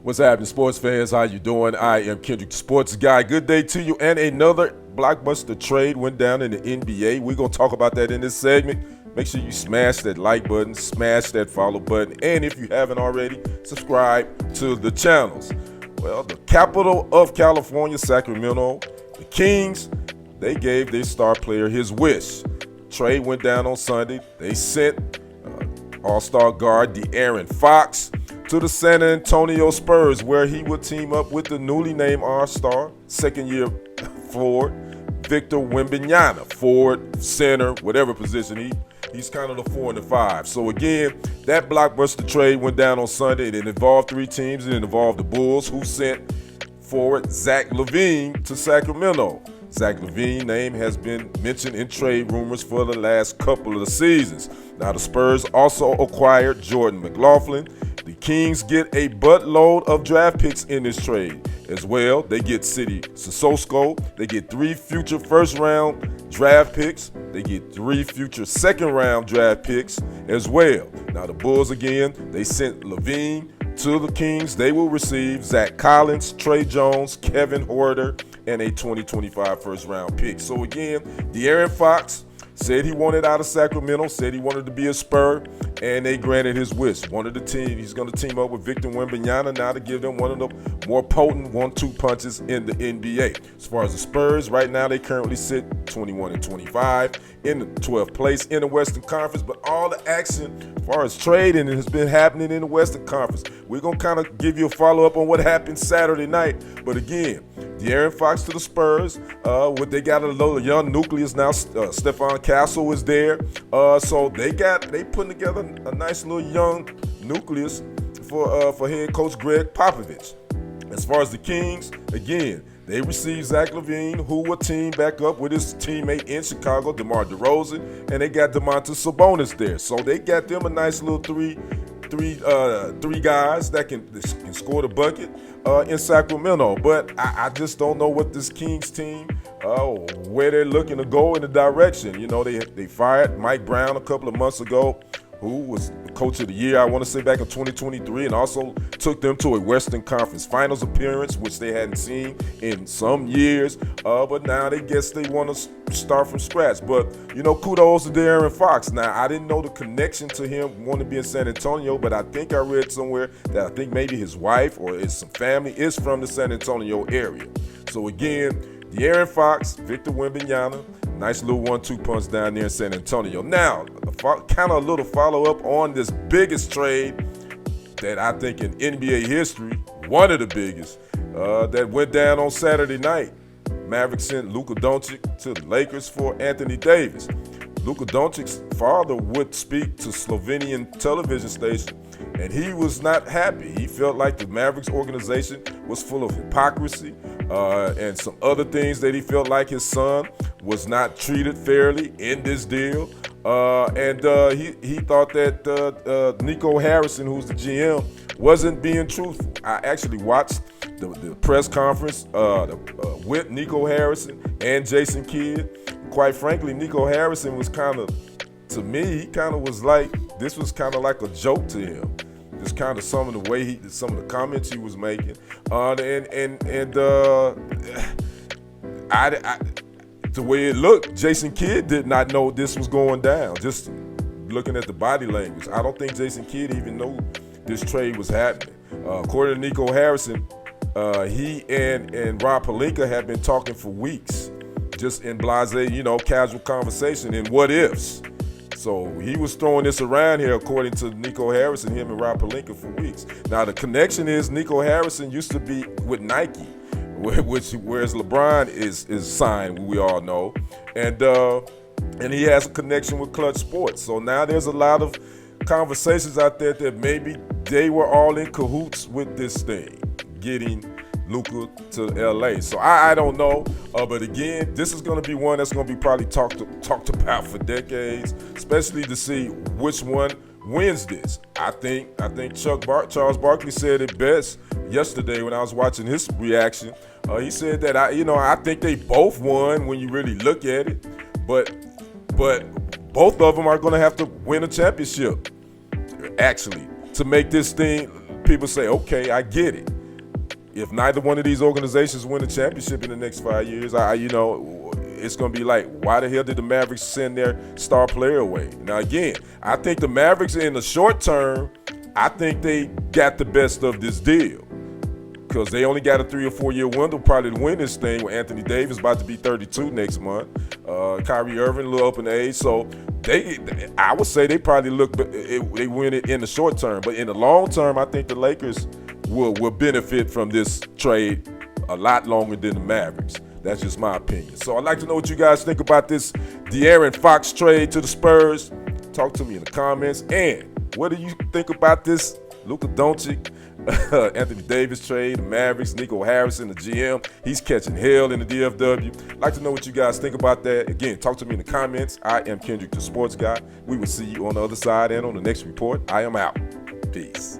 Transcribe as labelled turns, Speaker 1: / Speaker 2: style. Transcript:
Speaker 1: What's happening, sports fans? How you doing? I am Kendrick, sports guy. Good day to you. And another blockbuster trade went down in the NBA. We're going to talk about that in this segment. Make sure you smash that like button, smash that follow button, and if you haven't already, subscribe to the channels. Well, the capital of California, Sacramento, the Kings, they gave their star player his wish. Trade went down on Sunday. They sent All-Star guard De'Aaron Fox to the San Antonio Spurs, where he would team up with the newly named All-Star second-year forward Victor Wembanyama, forward, center, whatever position he's kind of the 4 and the 5. So again, that blockbuster trade went down on Sunday. It involved 3 teams. It involved the Bulls, who sent forward Zach Lavine to Sacramento. Zach Lavine's name has been mentioned in trade rumors for the last couple of the seasons. Now the Spurs also acquired Jordan McLaughlin. The Kings get a buttload of draft picks in this trade as well. They get City Sissoko. They get 3 future first-round draft picks. They get 3 future second-round draft picks as well. Now the Bulls, again, they sent Lavine to the Kings. They will receive Zach Collins, Trey Jones, Kevin Huerter, and a 2025 first-round pick. So again, De'Aaron Fox said he wanted out of Sacramento, said he wanted to be a Spur, and they granted his wish. He's going to team up with Victor Wembanyama now to give them one of the more potent 1-2 punches in the NBA. As far as the Spurs, right now they currently sit 21-25 in the 12th place in the Western Conference, but all the action as far as trading has been happening in the Western Conference. We're going to kind of give you a follow-up on what happened Saturday night, but again, De'Aaron Fox to the Spurs. They got a little young nucleus now. Stephon Castle is there. So they putting together a nice little young nucleus for head coach Greg Popovich. As far as the Kings, again, they received Zach Lavine, who will team back up with his teammate in Chicago, DeMar DeRozan, and they got Domantas Sabonis there. So they got them a nice little three guys that can score the bucket in Sacramento. But I just don't know what this Kings team, where they're looking to go in the direction. You know, they fired Mike Brown a couple of months ago, who was coach of the year, I want to say, back in 2023, and also took them to a Western Conference Finals appearance, which they hadn't seen in some years. But now they guess they want to start from scratch. But, you know, kudos to De'Aaron Fox. Now, I didn't know the connection to him wanting to be in San Antonio, but I think I read somewhere that I think maybe his wife or some family is from the San Antonio area. So, again, De'Aaron Fox, Victor Wembanyama, nice little 1-2 punch down there in San Antonio. Now, kind of a little follow-up on this biggest trade that I think in NBA history, one of the biggest, that went down on Saturday night. Mavericks sent Luka Doncic to the Lakers for Anthony Davis. Luka Doncic's father would speak to Slovenian television station, and he was not happy. He felt like the Mavericks organization was full of hypocrisy and some other things that he felt like his son was not treated fairly in this deal. He thought that Nico Harrison, who's the GM, wasn't being truthful. I actually watched the press conference with Nico Harrison and Jason Kidd. Quite frankly, Nico Harrison was to me, he kind of was like, this was kind of like a joke to him. Just kind of some of the comments he was making, the way it looked, Jason Kidd did not know this was going down. Just looking at the body language, I don't think Jason Kidd even knew this trade was happening. According to Nico Harrison, he and Rob Pelinka have been talking for weeks, just in blasé, casual conversation and what ifs. So he was throwing this around here, according to Nico Harrison, him and Rob Pelinka, for weeks. Now the connection is Nico Harrison used to be with Nike, whereas LeBron is signed, we all know, and he has a connection with Clutch Sports. So now there's a lot of conversations out there that maybe they were all in cahoots with this thing, getting Luka to LA. So I don't know, but again, this is going to be one that's going to be probably talked about for decades, especially to see which one wins this. I think Charles Barkley said it best yesterday when I was watching his reaction. He said that I think they both won when you really look at it, but both of them are going to have to win a championship, actually, to make this thing, people say, okay, I get it. if neither one of these organizations win a championship in the next 5 years, it's going to be like, why the hell did the Mavericks send their star player away? Now, again, I think the Mavericks in the short term, I think they got the best of this deal because they only got a 3 or 4 year window probably to win this thing with Anthony Davis about to be 32 next month. Kyrie Irving a little up in age. So I would say they probably they win it in the short term. But in the long term, I think the Lakers will benefit from this trade a lot longer than the Mavericks. That's just my opinion. So I'd like to know what you guys think about this De'Aaron Fox trade to the Spurs. Talk to me in the comments. And what do you think about this Luka Doncic, Anthony Davis trade, the Mavericks, Nico Harrison, the GM? He's catching hell in the DFW. I'd like to know what you guys think about that. Again, talk to me in the comments. I am Kendrick, the sports guy. We will see you on the other side and on the next report. I am out. Peace.